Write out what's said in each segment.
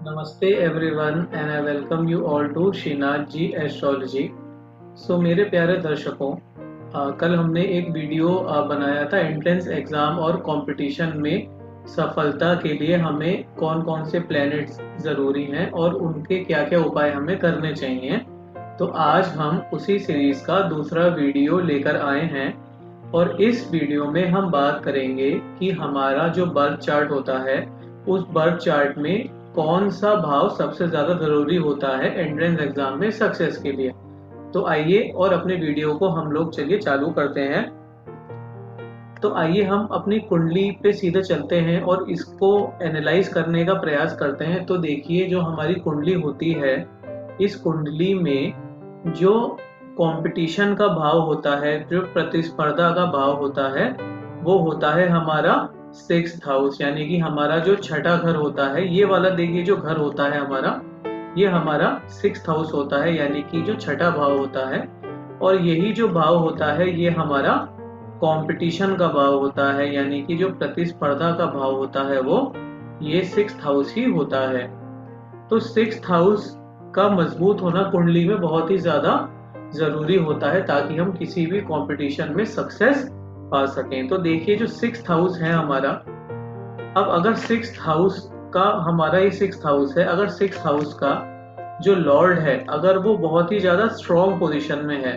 नमस्ते everyone and I welcome you all to Shrinath ji astrology. So मेरे प्यारे दर्शकों, कल हमने एक वीडियो बनाया था एंट्रेंस एग्ज़ाम और कंपटीशन में सफलता के लिए हमें कौन कौन से प्लैनेट्स ज़रूरी हैं और उनके क्या क्या उपाय हमें करने चाहिए। तो आज हम उसी सीरीज़ का दूसरा वीडियो लेकर आए हैं और इस वीडियो में हम बात करेंगे कि हमारा जो बर्थ चार्ट होता है उस बर्थ चार्ट में कौन सा भाव सबसे ज़्यादा ज़रूरी होता है एंट्रेंस एग्ज़ाम में सक्सेस के लिए। तो आइए और अपने वीडियो को हम लोग चलिए चालू करते हैं। तो आइए हम अपनी कुंडली पे सीधे चलते हैं और इसको एनालाइज करने का प्रयास करते हैं। तो देखिए, जो हमारी कुंडली होती है, इस कुंडली में जो कंपटीशन का भाव होता है, जो प्रतिस्पर्धा का भाव होता है, वो होता है हमारा 6th हाउस, यानी कि हमारा जो छठा घर होता है। ये वाला देखिए, जो घर होता है हमारा, ये हमारा 6th हाउस होता है, यानी कि जो छठा भाव होता है। और यही जो भाव होता है ये हमारा कंपटीशन का भाव होता है, यानी कि जो प्रतिस्पर्धा का भाव होता है वो ये 6th हाउस ही होता है। तो 6th हाउस का मजबूत होना कुंडली में बहुत ही ज्यादा जरूरी होता है ताकि हम किसी भी कंपटीशन में सक्सेस पा सकें। तो देखिए, जो 6th हाउस है हमारा, अब अगर 6th हाउस का, हमारा ये 6th हाउस है, अगर 6th हाउस का जो लॉर्ड है अगर वो बहुत ही ज्यादा स्ट्रॉन्ग पोजीशन में है,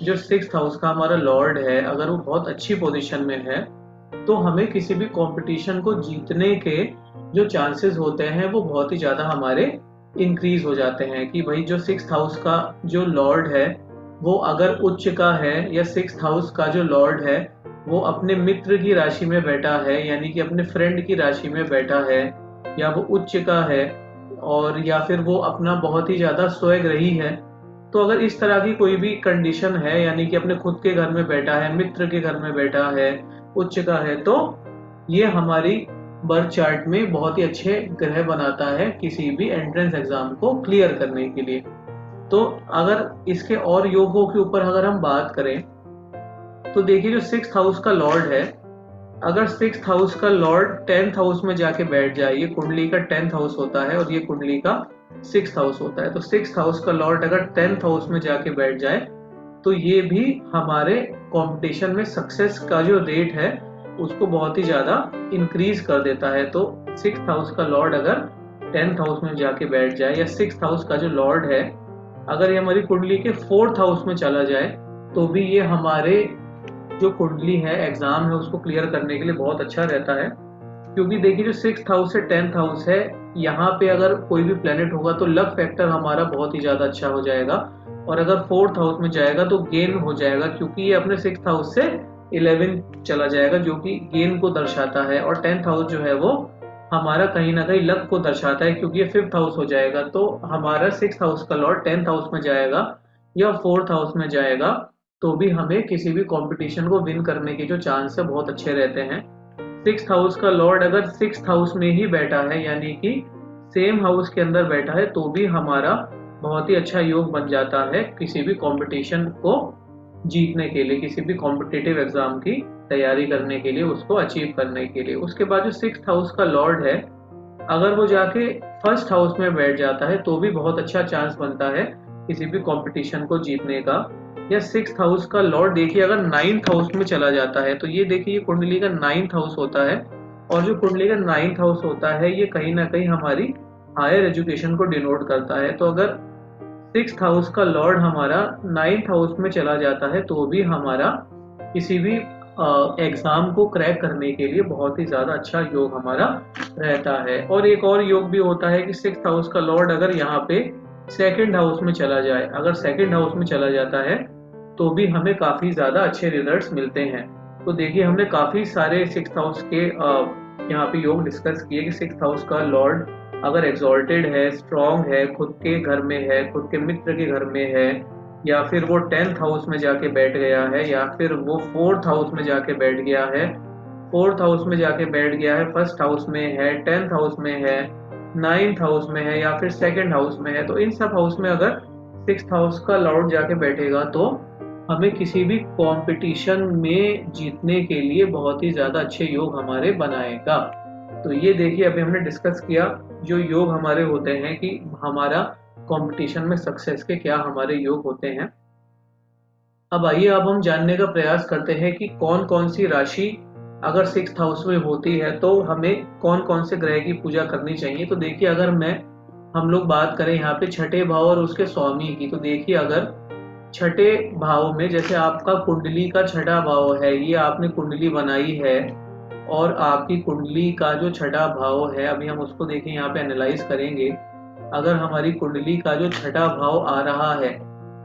जो 6th हाउस का हमारा लॉर्ड है अगर वो बहुत अच्छी पोजीशन में है, तो हमें किसी भी कंपटीशन को जीतने के जो चांसेस होते हैं वो बहुत ही ज़्यादा हमारे इंक्रीज हो जाते हैं। कि भाई, जो 6th हाउस का जो लॉर्ड है वो अगर उच्च का है, या 6th हाउस का जो लॉर्ड है वो अपने मित्र की राशि में बैठा है, यानी कि अपने फ्रेंड की राशि में बैठा है, या वो उच्च का है, और या फिर वो अपना बहुत ही ज़्यादा स्वयंग्रही है। तो अगर इस तरह की कोई भी कंडीशन है, यानी कि अपने खुद के घर में बैठा है, मित्र के घर में बैठा है, उच्च का है, तो ये हमारी बर्थ चार्ट में बहुत ही अच्छे ग्रह बनाता है किसी भी एंट्रेंस एग्जाम को क्लियर करने के लिए। तो अगर इसके और योगों के ऊपर अगर हम बात करें, तो देखिए, जो 6th हाउस का लॉर्ड है, अगर 6th हाउस का लॉर्ड 10th हाउस में जाके बैठ जाए, ये कुंडली का 10th हाउस होता है और ये कुंडली का 6th हाउस होता है, तो 6th हाउस का लॉर्ड अगर 10th हाउस में जाके बैठ जाए तो ये भी हमारे कंपटीशन में सक्सेस का जो रेट है उसको बहुत ही ज़्यादा इंक्रीज कर देता है। तो 6th हाउस का लॉर्ड अगर 10th हाउस में जाके बैठ जाए, या 6th हाउस का जो लॉर्ड है अगर ये हमारी कुंडली के 4th हाउस में चला जाए, तो भी ये हमारे जो कुंडली है, एग्जाम है, उसको क्लियर करने के लिए बहुत अच्छा रहता है। क्योंकि देखिए, जो 6th हाउस से 10th हाउस है, यहाँ पे अगर कोई भी प्लेनेट होगा तो लक फैक्टर हमारा बहुत ही ज़्यादा अच्छा हो जाएगा। और अगर 4th हाउस में जाएगा तो गेन हो जाएगा, क्योंकि ये अपने 6th हाउस से 11 चला जाएगा, जो कि गेन को दर्शाता है। और 10th हाउस जो है वो हमारा कहीं ना कहीं लक को दर्शाता है, क्योंकि ये 5th हाउस हो जाएगा। तो हमारा 6th हाउस का लॉर्ड 10th हाउस में जाएगा या 4th हाउस में जाएगा, तो भी हमें किसी भी कंपटीशन को विन करने के जो चांस है बहुत अच्छे रहते हैं। 6th हाउस का लॉर्ड अगर 6th हाउस में ही बैठा है, यानी कि सेम हाउस के अंदर बैठा है, तो भी हमारा बहुत ही अच्छा योग बन जाता है किसी भी कंपटीशन को जीतने के लिए, किसी भी कॉम्पिटिटिव एग्जाम की तैयारी करने के लिए, उसको अचीव करने के लिए। उसके बाद जो 6th हाउस का लॉर्ड है अगर वो जाके 1st हाउस में बैठ जाता है, तो भी बहुत अच्छा चांस बनता है किसी भी कंपटीशन को जीतने का। या 6th हाउस का लॉर्ड देखिए अगर 9th हाउस में चला जाता है, तो ये देखिए, ये कुंडली का 9th हाउस होता है। और जो कुंडली का 9th हाउस होता है ये कहीं ना कहीं हमारी हायर एजुकेशन को डिनोट करता है। तो अगर 6th हाउस का लॉर्ड हमारा 9th हाउस में चला जाता है, तो भी हमारा किसी भी एग्जाम को क्रैक करने के लिए बहुत ही ज़्यादा अच्छा योग हमारा रहता है। और एक और योग भी होता है कि 6th हाउस का लॉर्ड अगर यहाँ पे 2nd हाउस में चला जाए, अगर 2nd हाउस में चला जाता है, तो भी हमें काफ़ी ज़्यादा अच्छे रिजल्ट्स मिलते हैं। तो देखिए, हमने काफ़ी सारे 6th हाउस के यहाँ पे योग डिस्कस किए कि 6th हाउस का लॉर्ड अगर एग्जॉल्टेड है, स्ट्रांग है, खुद के घर में है, खुद के मित्र के घर में है, या फिर वो 10th हाउस में जाके बैठ गया है, या फिर वो 4th हाउस में जाके बैठ गया है, 4th हाउस में जाके बैठ गया है, 1st हाउस में है, 10th हाउस में है, 9th हाउस में है, या फिर 2nd हाउस में है, तो इन सब हाउस में अगर 6th हाउस का लॉर्ड जाके बैठेगा तो हमें किसी भी कंपटीशन में जीतने के लिए बहुत ही ज़्यादा अच्छे योग हमारे बनाएगा। तो ये देखिए अभी हमने डिस्कस किया जो योग हमारे होते हैं कि हमारा कंपटीशन में सक्सेस के क्या हमारे योग होते हैं। अब आइए अब हम जानने का प्रयास करते हैं कि कौन कौन सी राशि अगर 6th हाउस में होती है तो हमें कौन कौन से ग्रह की पूजा करनी चाहिए। तो देखिए अगर हम लोग बात करें यहाँ पे छठे भाव और उसके स्वामी की, तो देखिए अगर छठे भाव में जैसे आपका कुंडली का छठा भाव है, ये आपने कुंडली बनाई है और आपकी कुंडली का जो छठा भाव है अभी हम उसको देखें यहाँ पे एनालाइज करेंगे। अगर हमारी कुंडली का जो छठा भाव आ रहा है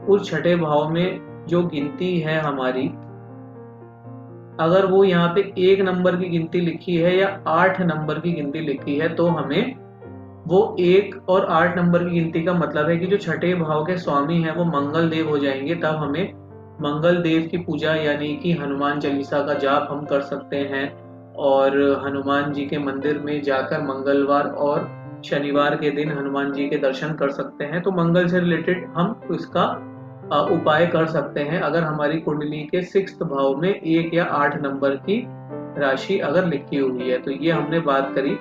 उस छठे भाव में जो गिनती है हमारी, अगर वो यहाँ पे 1 नंबर की गिनती लिखी है या 8 नंबर की गिनती लिखी है तो हमें वो 1 और 8 नंबर की गिनती का मतलब है कि जो छठे भाव के स्वामी हैं वो मंगल देव हो जाएंगे। तब हमें मंगल देव की पूजा यानी कि हनुमान चालीसा का जाप हम कर सकते हैं और हनुमान जी के मंदिर में जाकर मंगलवार और शनिवार के दिन हनुमान जी के दर्शन कर सकते हैं। तो मंगल से रिलेटेड हम इसका उपाय कर सकते हैं अगर हमारी कुंडली के 6th भाव में 1 या 8 नंबर की राशि अगर लिखी हुई है। तो ये हमने बात करी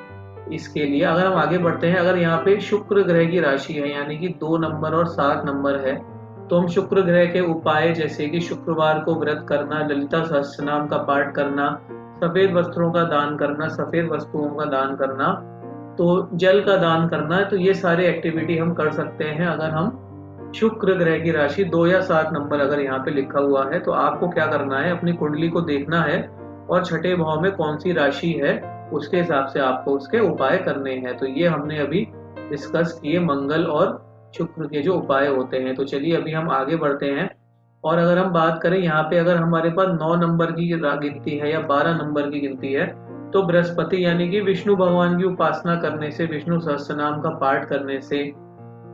इसके लिए। अगर हम आगे बढ़ते हैं, अगर यहाँ पे शुक्र ग्रह की राशि है यानी कि 2 नंबर और 7 नंबर है, तो हम शुक्र ग्रह के उपाय जैसे कि शुक्रवार को व्रत करना, ललिता सहस्त्रनाम का पाठ करना, सफेद वस्त्रों का दान करना, सफेद वस्तुओं का दान करना, तो जल का दान करना, तो ये सारे एक्टिविटी हम कर सकते हैं अगर हम शुक्र ग्रह की राशि 2 या 7 नंबर अगर यहाँ पे लिखा हुआ है। तो आपको क्या करना है, अपनी कुंडली को देखना है और छठे भाव में कौन सी राशि है उसके हिसाब से आपको उसके उपाय करने हैं। तो ये हमने अभी डिस्कस किए मंगल और शुक्र के जो उपाय होते हैं। तो चलिए अभी हम आगे बढ़ते हैं और अगर हम बात करें यहाँ पे अगर हमारे पास 9 नंबर की गिनती है या 12 नंबर की गिनती है, तो बृहस्पति यानी कि विष्णु भगवान की उपासना करने से, विष्णु सहस्त्रनाम का पाठ करने से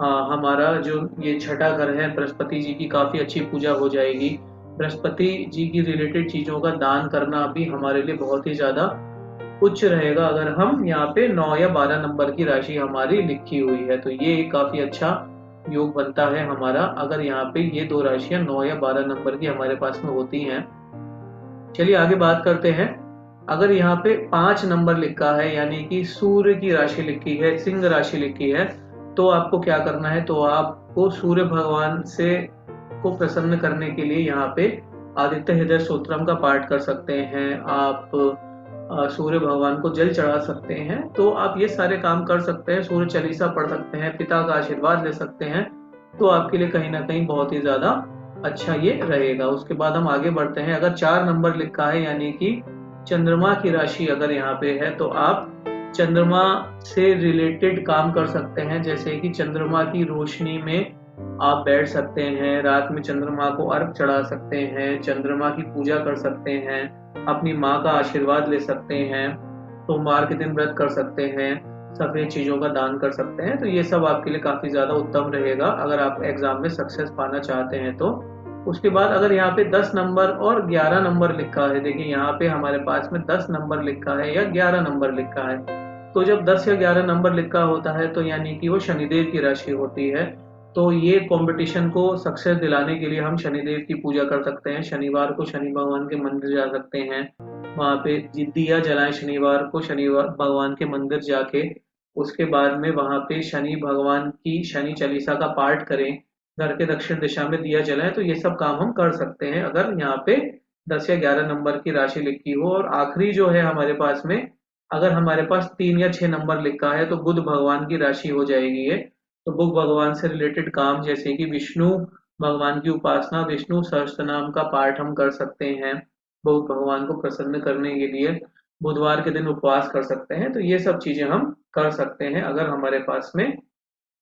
हमारा जो ये छठा घर है बृहस्पति जी की काफ़ी अच्छी पूजा हो जाएगी। बृहस्पति जी की रिलेटेड चीज़ों का दान करना भी हमारे लिए बहुत ही ज़्यादा उच्च रहेगा अगर हम यहाँ पे 9 या 12 नंबर की राशि हमारी लिखी हुई है। तो ये एक काफ़ी अच्छा योग बनता है हमारा अगर यहाँ पे ये दो राशियाँ 9 या 12 नंबर की हमारे पास में होती हैं। चलिए आगे बात करते हैं। अगर यहाँ पे 5 नंबर लिखा है यानी कि सूर्य की राशि लिखी है, सिंह राशि लिखी है, तो आपको क्या करना है, तो आपको सूर्य भगवान से को प्रसन्न करने के लिए यहाँ पे आदित्य हृदय स्तोत्रम का पाठ कर सकते हैं आप, सूर्य भगवान को जल चढ़ा सकते हैं। तो आप ये सारे काम कर सकते हैं, सूर्य चालीसा पढ़ सकते हैं, पिता का आशीर्वाद ले सकते हैं। तो आपके लिए कहीं ना कहीं बहुत ही ज्यादा अच्छा ये रहेगा। उसके बाद हम आगे बढ़ते हैं। अगर 4 नंबर लिखा है यानी कि चंद्रमा की राशि अगर यहाँ पे है, तो आप चंद्रमा से रिलेटेड काम कर सकते हैं, जैसे कि चंद्रमा की रोशनी में आप बैठ सकते हैं, रात में चंद्रमा को अर्घ चढ़ा सकते हैं, चंद्रमा की पूजा कर सकते हैं, अपनी माँ का आशीर्वाद ले सकते हैं, सोमवार के दिन व्रत कर सकते हैं, सफेद चीजों का दान कर सकते हैं। तो ये सब आपके लिए काफी ज्यादा उत्तम रहेगा अगर आप एग्जाम में सक्सेस पाना चाहते हैं तो। उसके बाद अगर यहाँ पे 10 नंबर और 11 नंबर लिखा है, देखिए यहाँ पे हमारे पास में 10 नंबर लिखा है या 11 नंबर लिखा है, तो जब 10 या 11 नंबर लिखा होता है तो यानी कि वो शनिदेव की राशि होती है। तो ये कंपटीशन को सक्सेस दिलाने के लिए हम शनिदेव की पूजा कर सकते हैं। शनिवार को शनि भगवान के मंदिर जा सकते हैं, वहाँ पे दिया जलाएं शनिवार को, शनिवार भगवान के मंदिर जाके। उसके बाद में वहाँ पे शनि भगवान की शनि चालीसा का पाठ करें, घर के दक्षिण दिशा में दिया जलाएं। तो ये सब काम हम कर सकते हैं अगर यहाँ पे 10 या 11 नंबर की राशि लिखी हो। और आखिरी जो है हमारे पास में, अगर हमारे पास 3 या 6 नंबर लिखा है तो बुध भगवान की राशि हो जाएगी ये। तो बुध भगवान से रिलेटेड काम जैसे कि विष्णु भगवान की उपासना, विष्णु सहस्त्रनाम का पाठ हम कर सकते हैं। बुध भगवान को प्रसन्न करने के लिए बुधवार के दिन उपवास कर सकते हैं। तो ये सब चीजें हम कर सकते हैं अगर हमारे पास में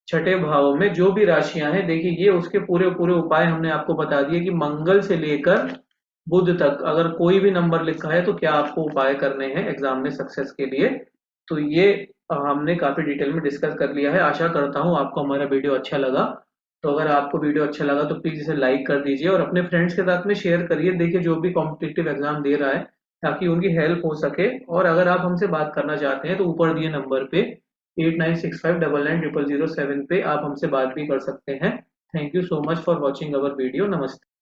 छठे भाव में जो भी राशियां हैं। देखिए ये उसके पूरे पूरे उपाय हमने आपको बता दिए कि मंगल से लेकर बुध तक अगर कोई भी नंबर लिखा है तो क्या आपको उपाय करने हैं एग्जाम में सक्सेस के लिए। तो ये हमने काफी डिटेल में डिस्कस कर लिया है। आशा करता हूँ आपको हमारा वीडियो अच्छा लगा। तो अगर आपको वीडियो अच्छा लगा तो प्लीज इसे लाइक कर दीजिए और अपने फ्रेंड्स के साथ में शेयर करिए, देखिए जो भी कॉम्पिटिटिव एग्जाम दे रहा है, ताकि उनकी हेल्प हो सके। और अगर आप हमसे बात करना चाहते हैं तो ऊपर दिए नंबर पे 8965990007 पे आप हमसे बात भी कर सकते हैं। Thank you so much for watching our video. नमस्ते।